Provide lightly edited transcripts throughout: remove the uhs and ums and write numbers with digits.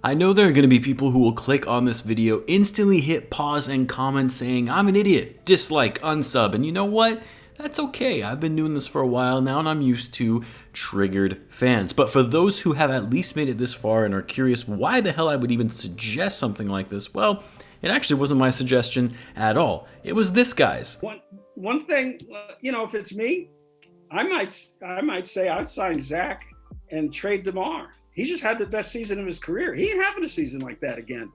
I know there are going to be people who will click on this video, instantly hit pause and comment saying, I'm an idiot, dislike, unsub, and you know what? That's okay. I've been doing this for a while now and I'm used to triggered fans. But for those who have at least made it this far and are curious why the hell I would even suggest something like this, well, it actually wasn't my suggestion at all. It was this guy's. One thing, if it's me, I might say I'd sign Zach and trade DeMar. He just had the best season of his career. He ain't having a season like that again.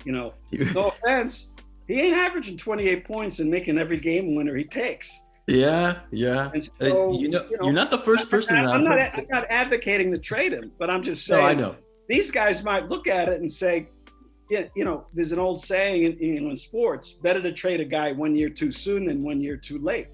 No offense. He ain't averaging 28 points and making every game winner he takes. Yeah. So, you're not the first person that I'm not advocating to trade him, but I'm just saying. No, I know. These guys might look at it and say, there's an old saying in sports, better to trade a guy 1 year too soon than 1 year too late.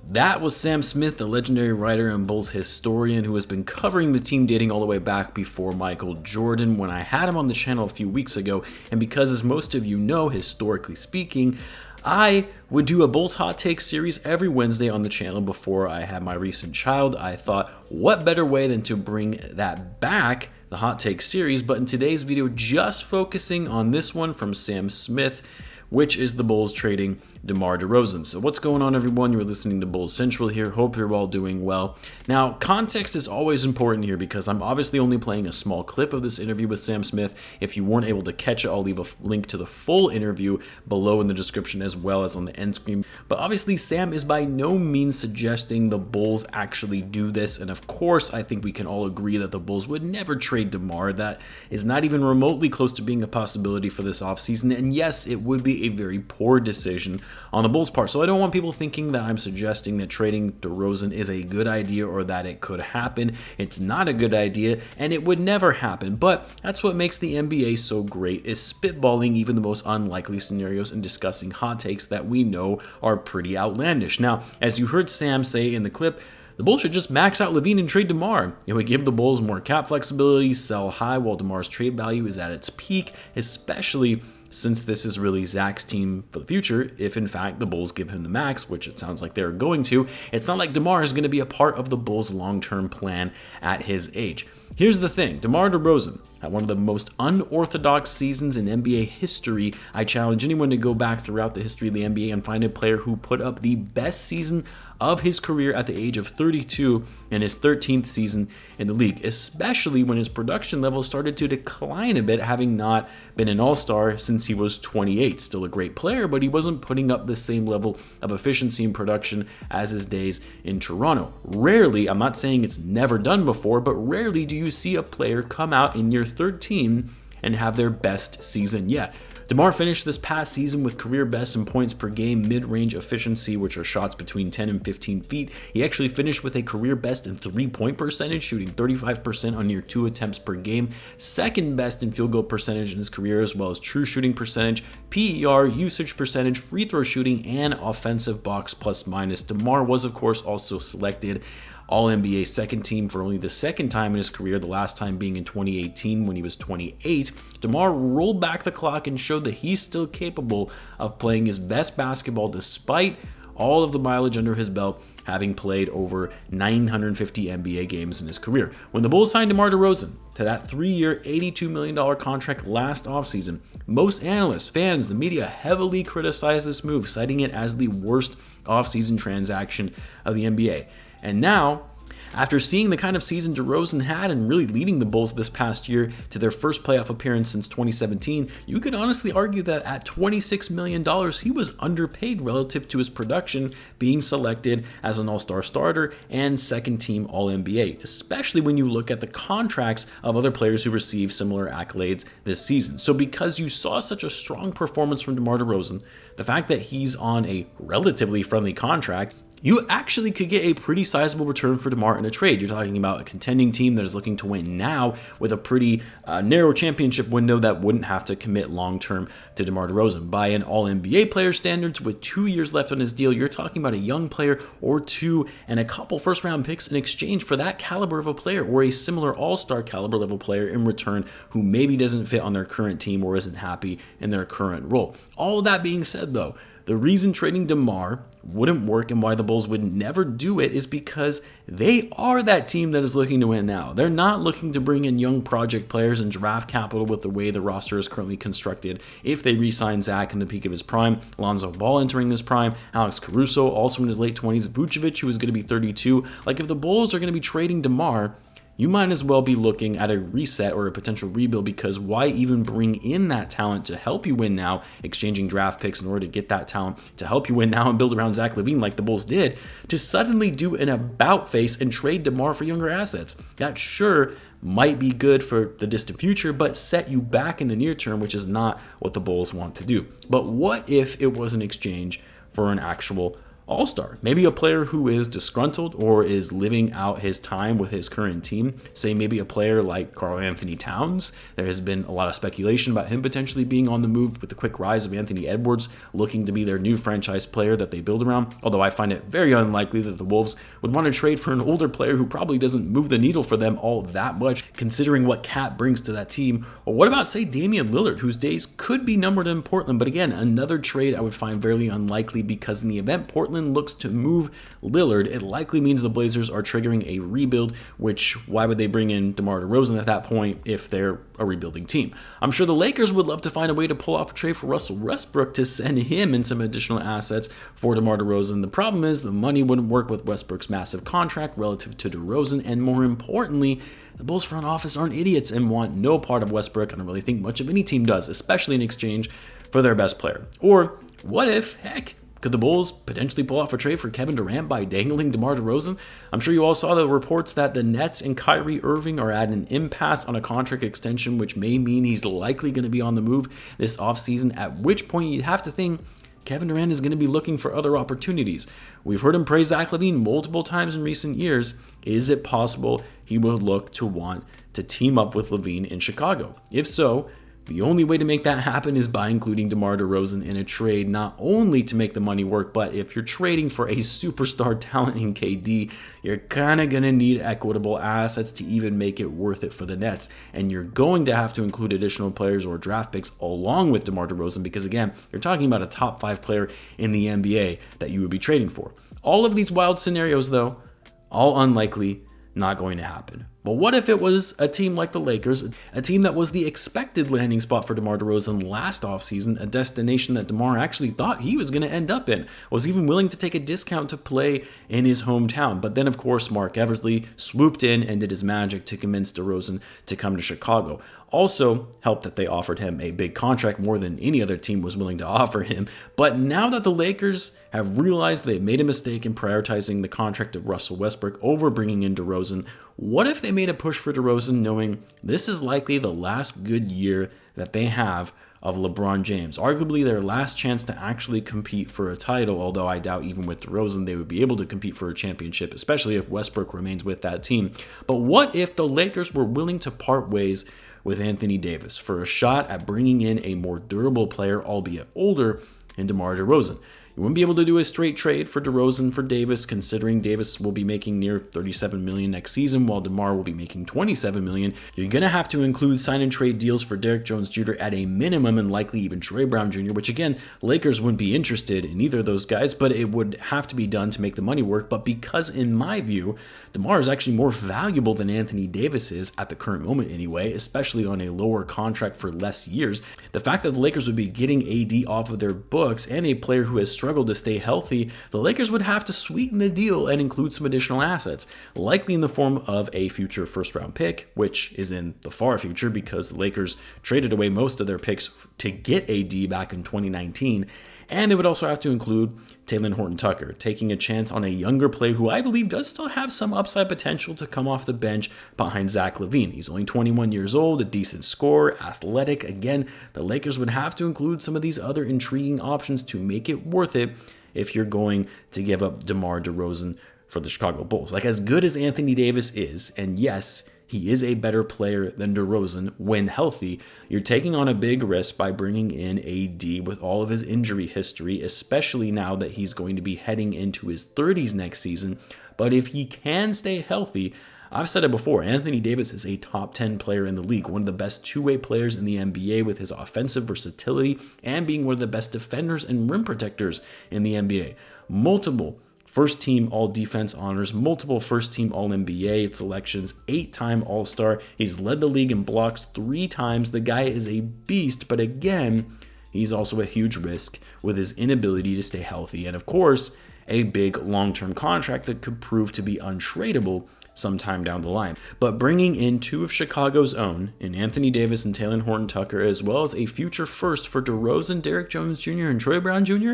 That was Sam Smith, the legendary writer and Bulls historian who has been covering the team dating all the way back before Michael Jordan when I had him on the channel a few weeks ago. And because, as most of you know, historically speaking, I would do a Bulls Hot Take series every Wednesday on the channel before I had my recent child. I thought, what better way than to bring that back, the Hot Take series, but in today's video, just focusing on this one from Sam Smith, which is the Bulls trading DeMar DeRozan. So what's going on, everyone? You're listening to Bulls Central here. Hope you're all doing well. Now, context is always important here because I'm obviously only playing a small clip of this interview with Sam Smith. If you weren't able to catch it, I'll leave a link to the full interview below in the description as well as on the end screen. But obviously, Sam is by no means suggesting the Bulls actually do this. And of course, I think we can all agree that the Bulls would never trade DeMar. That is not even remotely close to being a possibility for this offseason. And yes, it would be a very poor decision on the Bulls' part. So I don't want people thinking that I'm suggesting that trading DeRozan is a good idea or that it could happen. It's not a good idea and it would never happen. But that's what makes the NBA so great, is spitballing even the most unlikely scenarios and discussing hot takes that we know are pretty outlandish. Now, as you heard Sam say in the clip, the Bulls should just max out Lavine and trade DeMar. It would give the Bulls more cap flexibility, sell high while DeMar's trade value is at its peak, especially since this is really Zach's team for the future. If in fact the Bulls give him the max, which it sounds like they're going to, it's not like DeMar is going to be a part of the Bulls' long-term plan at his age. Here's the thing, DeMar DeRozan had one of the most unorthodox seasons in NBA history. I challenge anyone to go back throughout the history of the NBA and find a player who put up the best season of his career at the age of 32 in his 13th season in the league, especially when his production levels started to decline a bit, having not been an all-star since he was 28. Still a great player, but he wasn't putting up the same level of efficiency and production as his days in Toronto. Rarely, I'm not saying it's never done before, but rarely do you see a player come out in year 13 and have their best season yet. DeMar finished this past season with career best in points per game, mid-range efficiency, which are shots between 10 and 15 feet. He actually finished with a career best in three-point percentage, shooting 35% on near 2 attempts per game, second best in field goal percentage in his career, as well as true shooting percentage, PER, usage percentage, free throw shooting, and offensive box plus minus. DeMar was, of course, also selected All-NBA second team for only the second time in his career, the last time being in 2018 when he was 28. DeMar rolled back the clock and showed that he's still capable of playing his best basketball despite all of the mileage under his belt, having played over 950 NBA games in his career. When the Bulls signed DeMar DeRozan to that 3-year, $82 million contract last offseason, most analysts, fans, the media heavily criticized this move, citing it as the worst offseason transaction of the NBA. And now, after seeing the kind of season DeRozan had and really leading the Bulls this past year to their first playoff appearance since 2017, you could honestly argue that at $26 million, he was underpaid relative to his production, being selected as an all-star starter and second-team All-NBA, especially when you look at the contracts of other players who received similar accolades this season. So because you saw such a strong performance from DeMar DeRozan, the fact that he's on a relatively friendly contract, you actually could get a pretty sizable return for DeMar in a trade. You're talking about a contending team that is looking to win now with a pretty narrow championship window that wouldn't have to commit long-term to DeMar DeRozan. By an All-NBA player standards, with 2 years left on his deal, you're talking about a young player or two and a couple first-round picks in exchange for that caliber of a player or a similar all-star caliber level player in return who maybe doesn't fit on their current team or isn't happy in their current role. All of that being said, though, The reason trading DeMar wouldn't work and why the Bulls would never do it is because they are that team that is looking to win now. They're not looking to bring in young project players and draft capital with the way the roster is currently constructed. If they re-sign Zach in the peak of his prime, Lonzo Ball entering his prime, Alex Caruso also in his late 20s, Vucevic who is going to be 32. Like if the Bulls are going to be trading DeMar, you might as well be looking at a reset or a potential rebuild, because why even bring in that talent to help you win now, exchanging draft picks in order to get that talent to help you win now and build around Zach Lavine like the Bulls did, to suddenly do an about face and trade DeMar for younger assets. That sure might be good for the distant future, but set you back in the near term, which is not what the Bulls want to do. But what if it was an exchange for an actual all-star? Maybe a player who is disgruntled or is living out his time with his current team. Say maybe a player like Karl Anthony Towns. There has been a lot of speculation about him potentially being on the move with the quick rise of Anthony Edwards, looking to be their new franchise player that they build around. Although I find it very unlikely that the Wolves would want to trade for an older player who probably doesn't move the needle for them all that much, considering what Cat brings to that team. Or what about, say, Damian Lillard, whose days could be numbered in Portland? But again, another trade I would find very unlikely, because in the event Portland looks to move Lillard, it likely means the Blazers are triggering a rebuild, which why would they bring in DeMar DeRozan at that point if they're a rebuilding team? I'm sure the Lakers would love to find a way to pull off a trade for Russell Westbrook to send him and some additional assets for DeMar DeRozan. The problem is the money wouldn't work with Westbrook's massive contract relative to DeRozan, and more importantly, the Bulls front office aren't idiots and want no part of Westbrook. I don't really think much of any team does, especially in exchange for their best player. Or what if, heck, could the Bulls potentially pull off a trade for Kevin Durant by dangling DeMar DeRozan? I'm sure you all saw the reports that the Nets and Kyrie Irving are at an impasse on a contract extension, which may mean he's likely going to be on the move this offseason, at which point you'd have to think Kevin Durant is going to be looking for other opportunities. We've heard him praise Zach Lavine multiple times in recent years. Is it possible he will look to want to team up with Lavine in Chicago? If so, the only way to make that happen is by including DeMar DeRozan in a trade, not only to make the money work, but if you're trading for a superstar talent in KD, you're kind of going to need equitable assets to even make it worth it for the Nets. And you're going to have to include additional players or draft picks along with DeMar DeRozan, because again, you're talking about a top 5 player in the NBA that you would be trading for. All of these wild scenarios, though, all unlikely, not going to happen. But what if it was a team like the Lakers, a team that was the expected landing spot for DeMar DeRozan last offseason, a destination that DeMar actually thought he was going to end up in, was even willing to take a discount to play in his hometown. But then, of course, Mark Eversley swooped in and did his magic to convince DeRozan to come to Chicago. Also helped that they offered him a big contract, more than any other team was willing to offer him. But now that the Lakers have realized they've made a mistake in prioritizing the contract of Russell Westbrook over bringing in DeRozan, what if they made a push for DeRozan, knowing this is likely the last good year that they have of LeBron James, arguably their last chance to actually compete for a title, although I doubt even with DeRozan they would be able to compete for a championship, especially if Westbrook remains with that team. But what if the Lakers were willing to part ways with Anthony Davis for a shot at bringing in a more durable player, albeit older, in DeMar DeRozan? You wouldn't be able to do a straight trade for DeRozan for Davis, considering Davis will be making near $37 million next season, while DeMar will be making $27 million. You're going to have to include sign and trade deals for Derrick Jones Jr. at a minimum, and likely even Troy Brown Jr., which again, Lakers wouldn't be interested in either of those guys, but it would have to be done to make the money work. But because in my view, DeMar is actually more valuable than Anthony Davis is at the current moment anyway, especially on a lower contract for less years, the fact that the Lakers would be getting AD off of their books and a player who has struggled to stay healthy, the Lakers would have to sweeten the deal and include some additional assets, likely in the form of a future first-round pick, which is in the far future because the Lakers traded away most of their picks to get AD back in 2019. And they would also have to include Talen Horton-Tucker, taking a chance on a younger player who I believe does still have some upside potential to come off the bench behind Zach Lavine. He's only 21 years old, a decent scorer, athletic. Again, the Lakers would have to include some of these other intriguing options to make it worth it if you're going to give up DeMar DeRozan for the Chicago Bulls. Like, as good as Anthony Davis is, and yes, he is a better player than DeRozan when healthy, you're taking on a big risk by bringing in AD with all of his injury history, especially now that he's going to be heading into his 30s next season. But if he can stay healthy, I've said it before, Anthony Davis is a top 10 player in the league, one of the best two-way players in the NBA with his offensive versatility and being one of the best defenders and rim protectors in the NBA. Multiple first-team All-Defense honors, multiple first-team All-NBA selections, 8-time All-Star. He's led the league in blocks 3 times. The guy is a beast, but again, he's also a huge risk with his inability to stay healthy. And of course, a big long-term contract that could prove to be untradeable sometime down the line. But bringing in 2 of Chicago's own in Anthony Davis and Talen Horton-Tucker, as well as a future first for DeRozan, Derrick Jones Jr., and Troy Brown Jr.,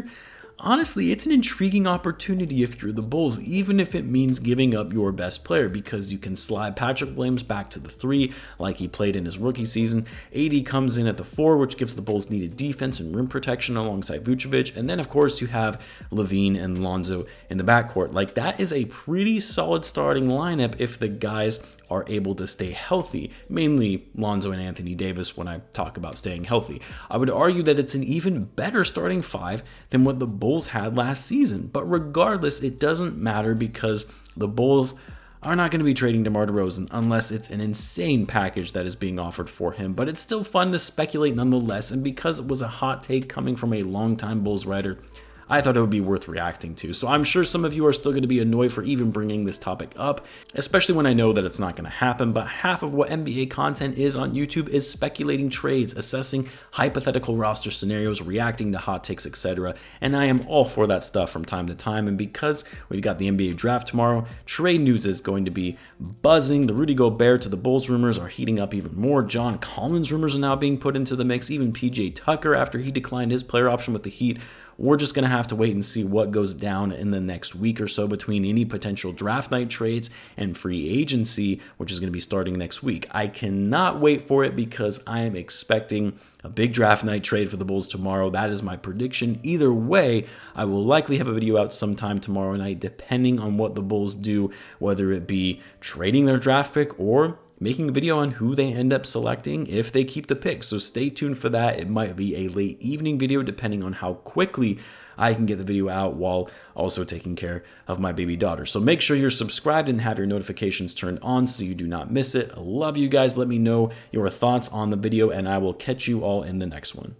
honestly, it's an intriguing opportunity if you're the Bulls, even if it means giving up your best player, because you can slide Patrick Williams back to the 3 like he played in his rookie season. AD comes in at the 4, which gives the Bulls needed defense and rim protection alongside Vucevic. And then, of course, you have Lavine and Lonzo in the backcourt. Like, that is a pretty solid starting lineup if the guys are able to stay healthy, mainly Lonzo and Anthony Davis when I talk about staying healthy. I would argue that it's an even better starting 5 than what the Bulls had last season. But regardless, it doesn't matter because the Bulls are not going to be trading DeMar DeRozan unless it's an insane package that is being offered for him. But it's still fun to speculate nonetheless, and because it was a hot take coming from a longtime Bulls writer, I thought it would be worth reacting to. So I'm sure some of you are still going to be annoyed for even bringing this topic up, especially when I know that it's not going to happen. But half of what NBA content is on YouTube is speculating trades, assessing hypothetical roster scenarios, reacting to hot takes, etc. And I am all for that stuff from time to time. And because we've got the NBA draft tomorrow, trade news is going to be buzzing. The Rudy Gobert to the Bulls rumors are heating up even more. John Collins rumors are now being put into the mix. Even PJ Tucker after he declined his player option with the Heat. We're just going to have to wait and see what goes down in the next week or so between any potential draft night trades and free agency, which is going to be starting next week. I cannot wait for it because I am expecting a big draft night trade for the Bulls tomorrow. That is my prediction. Either way, I will likely have a video out sometime tomorrow night, depending on what the Bulls do, whether it be trading their draft pick or making a video on who they end up selecting if they keep the pick. So stay tuned for that. It might be a late evening video depending on how quickly I can get the video out while also taking care of my baby daughter. So make sure you're subscribed and have your notifications turned on so you do not miss it. I love you guys. Let me know your thoughts on the video and I will catch you all in the next one.